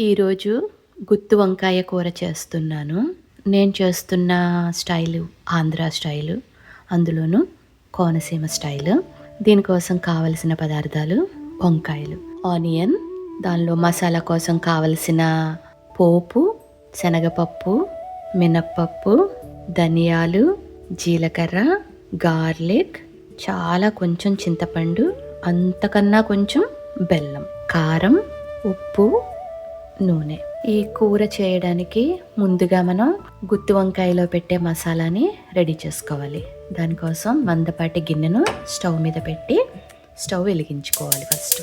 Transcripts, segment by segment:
ఈరోజు గుత్తి వంకాయ కూర చేస్తున్నాను. నేను చేస్తున్న స్టైలు ఆంధ్ర స్టైలు, అందులోనూ కోనసీమ స్టైలు. దీనికోసం కావలసిన పదార్థాలు: వంకాయలు, ఆనియన్, దానిలో మసాలా కోసం కావలసిన పోపు, శనగపప్పు, మినప్పప్పు, ధనియాలు, జీలకర్ర, గార్లిక్, చాలా కొంచెం చింతపండు, అంతకన్నా కొంచెం బెల్లం, కారం, ఉప్పు, నూనె. ఈ కూర చేయడానికి ముందుగా మనం గుత్తి వంకాయలో పెట్టే మసాలాని రెడీ చేసుకోవాలి. దానికోసం మందపాటి గిన్నెను స్టవ్ మీద పెట్టి స్టవ్ వెలిగించుకోవాలి. ఫస్ట్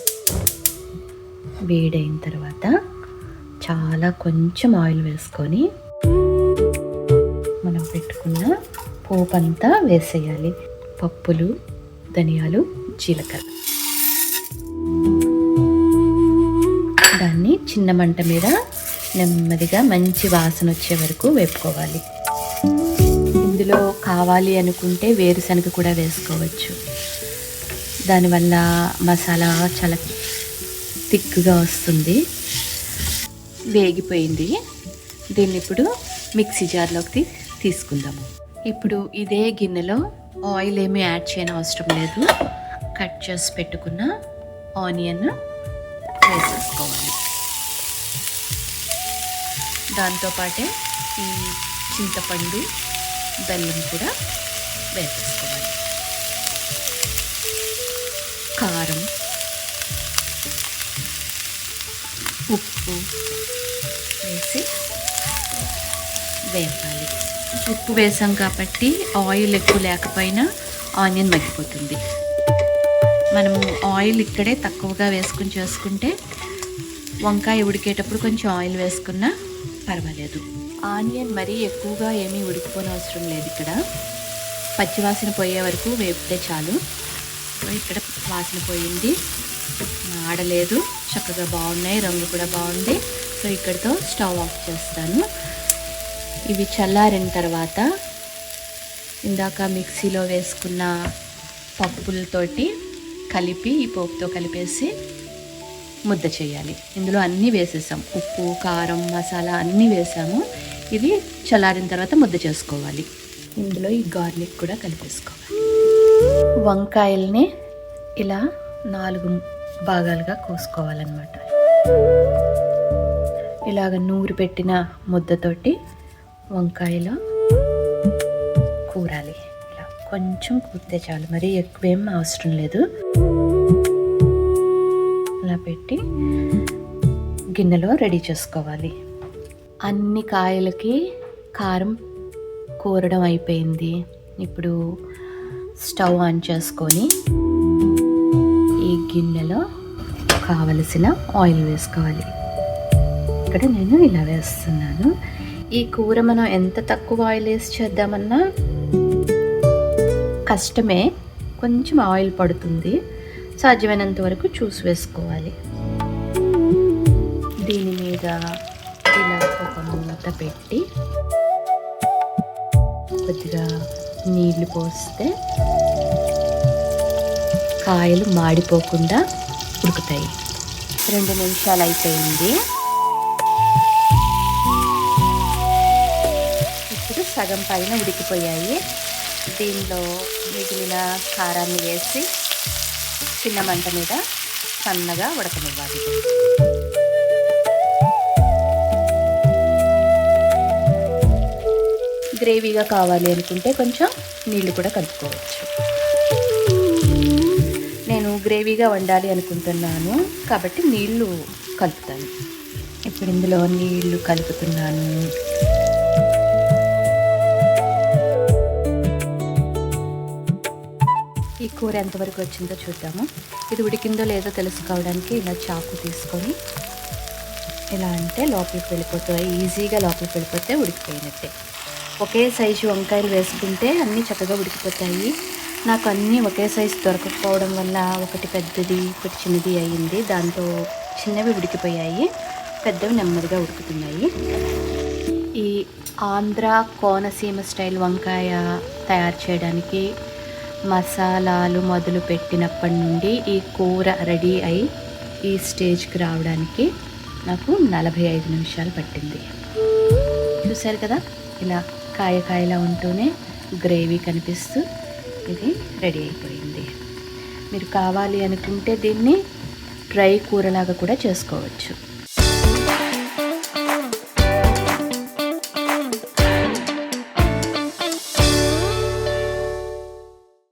వేడైన తర్వాత చాలా కొంచెం ఆయిల్ వేసుకొని మనం పెట్టుకున్న పోపు అంతా వేసేయాలి. పప్పులు, ధనియాలు, జీలకర్ర. దాన్ని చిన్న మంట మీద నెమ్మదిగా మంచి వాసన వచ్చే వరకు వేపుకోవాలి. ఇందులో కావాలి అనుకుంటే వేరుశనగ కూడా వేసుకోవచ్చు. దానివల్ల మసాలా చాలా థిక్గా వస్తుంది. వేగిపోయింది. దీన్ని ఇప్పుడు మిక్సీ జార్లోకి తీసుకుందాము. ఇప్పుడు ఇదే గిన్నెలో ఆయిల్ ఏమీ యాడ్ చేయని అవసరం లేదు. కట్ చేసి పెట్టుకున్న ఆనియన్ వేసేసుకోవాలి. దాంతోపాటే ఈ చింతపండు, బెల్లం కూడా వేసేసుకోవాలి. కారం, ఉప్పు వేసి వేపాలి. ఉప్పు వేసాం కాబట్టి ఆయిల్ ఎక్కువ లేకపోయినా ఆనియన్ మగ్గిపోతుంది. మనము ఆయిల్ ఇక్కడే తక్కువగా వేసుకుని చేసుకుంటే వంకాయ ఉడికేటప్పుడు కొంచెం ఆయిల్ వేసుకున్నా పర్వాలేదు. ఆనియన్ మరీ ఎక్కువగా ఏమీ ఉడికిపోని అవసరం లేదు. ఇక్కడ పచ్చివాసన పోయే వరకు వేపితే చాలు. ఇక్కడ వాసన పోయింది, ఆడలేదు, చక్కగా బాగున్నాయి, రంగు కూడా బాగుంది. సో ఇక్కడితో స్టవ్ ఆఫ్ చేస్తాను. ఇవి చల్లారిన తర్వాత ఇందాక మిక్సీలో వేసుకున్న పప్పులతోటి కలిపి ఈ పోపుతో కలిపేసి ముద్ద చేయాలి. ఇందులో అన్నీ వేసేసాం, ఉప్పు, కారం, మసాలా అన్నీ వేసాము. ఇది చల్లారిన తర్వాత ముద్ద చేసుకోవాలి. ఇందులో ఈ గార్లిక్ కూడా కలిపేసుకోవాలి. వంకాయల్ని ఇలా 4 భాగాలుగా కోసుకోవాలన్నమాట. ఇలాగ నూరు పెట్టిన ముద్దతోటి వంకాయలో కూరాలి. ఇలా కొంచెం కూరితే చాలు, మరీ ఎక్కువేం అవసరం లేదు. ఇలా పెట్టి గిన్నెలో రెడీ చేసుకోవాలి. అన్ని కాయలకి కారం కూరడం అయిపోయింది. ఇప్పుడు స్టవ్ ఆన్ చేసుకొని ఈ గిన్నెలో కావలసిన ఆయిల్ వేసుకోవాలి. ఇక్కడ నేను ఇలా వేస్తున్నాను. ఈ కూర మనం ఎంత తక్కువ ఆయిల్ వేసి చేద్దామన్నా కష్టమే, కొంచెం ఆయిల్ పడుతుంది. సాధ్యమైనంత వరకు చూసి వేసుకోవాలి. దీని మీద ఇలా ఒక మూత పెట్టి కొద్దిగా నీళ్లు పోస్తే కాయలు మాడిపోకుండా ఉడుకుతాయి. 2 నిమిషాలు అయిపోయింది. ఇప్పుడు సగం పైన ఉడికిపోయాయి. దీనిలో మిగిలిన కారాన్ని వేసి చిన్న మంట మీద సన్నగా ఉడకనివ్వాలి. గ్రేవీగా కావాలి అనుకుంటే కొంచెం నీళ్లు కూడా కలుపుకోవచ్చు. నేను గ్రేవీగా వండాలి అనుకుంటున్నాను కాబట్టి నీళ్లు కలుపుతాను. ఇప్పుడు ఇందులో నీళ్లు కలుపుతున్నాను. ఈ కూర ఎంతవరకు వచ్చిందో చూద్దాము. ఇది ఉడికిందో లేదో తెలుసుకోవడానికి ఇలా చాకు తీసుకొని ఇలా అంటే లోపలికి వెళ్ళిపోతాయి. ఈజీగా లోపలికి వెళ్ళిపోతే ఉడికిపోయినట్టే. ఒకే సైజు వంకాయలు వేసుకుంటే అన్నీ చక్కగా ఉడికిపోతాయి. నాకు అన్నీ ఒకే సైజు దొరకకపోవడం వల్ల ఒకటి పెద్దది, ఒకటి చిన్నది అయ్యింది. దాంతో చిన్నవి ఉడికిపోయాయి, పెద్దవి నెమ్మదిగా ఉడుకుతున్నాయి. ఈ ఆంధ్ర కోనసీమ స్టైల్ వంకాయ తయారు చేయడానికి మసాలాలు మొదలు పెట్టినప్పటి నుండి ఈ కూర రెడీ అయి ఈ స్టేజ్కి రావడానికి నాకు 45 నిమిషాలు పట్టింది. చూసారు కదా, ఇలా కాయలా ఉంటూనే గ్రేవీ కనిపిస్తూ ఇది రెడీ అయిపోయింది. మీరు కావాలి అనుకుంటే దీన్ని డ్రై కూరలాగా కూడా చేసుకోవచ్చు.